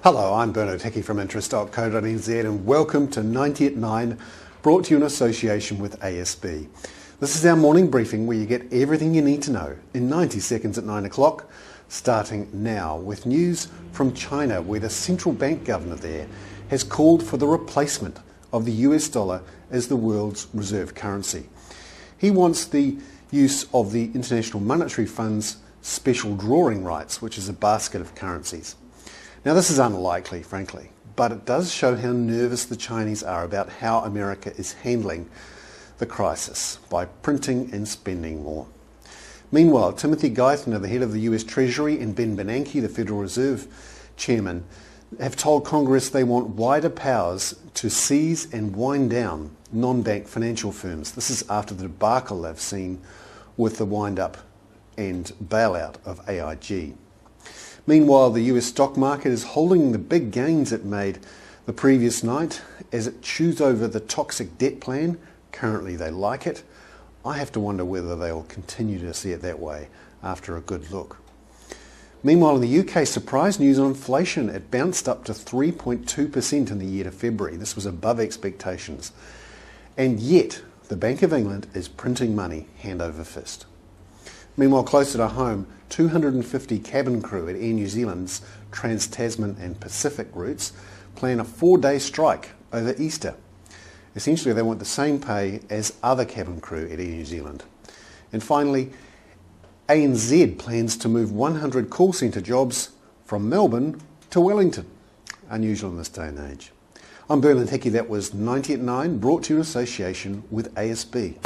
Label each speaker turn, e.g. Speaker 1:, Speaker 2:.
Speaker 1: Hello, I'm Bernanke from interest.co.nz and welcome to 90 at 9, brought to you in association with ASB. This is our morning briefing where you get everything you need to know in 90 seconds at 9 o'clock, starting now with news from China, where the central bank governor there has called for the replacement of the US dollar as the world's reserve currency. He wants the use of the International Monetary Fund's special drawing rights, which is a basket of currencies. Now, this is unlikely, frankly, but it does show how nervous the Chinese are about how America is handling the crisis by printing and spending more. Meanwhile, Timothy Geithner, the head of the US Treasury, and Ben Bernanke, the Federal Reserve Chairman, have told Congress they want wider powers to seize and wind down non-bank financial firms. This is after the debacle they've seen with the wind-up and bailout of AIG. Meanwhile, the US stock market is holding the big gains it made the previous night as it chews over the toxic debt plan. Currently they like it. I have to wonder whether they'll continue to see it that way after a good look. Meanwhile, in the UK, surprise news on inflation. It bounced up to 3.2% in the year to February. This was above expectations. And yet, the Bank of England is printing money hand over fist. Meanwhile, closer to home, 250 cabin crew at Air New Zealand's Trans-Tasman and Pacific routes plan a 4-day strike over Easter. Essentially, they want the same pay as other cabin crew at Air New Zealand. And finally, ANZ plans to move 100 call centre jobs from Melbourne to Wellington. Unusual in this day and age. I'm Bernanke. That was 90 at 9, brought to you in association with ASB.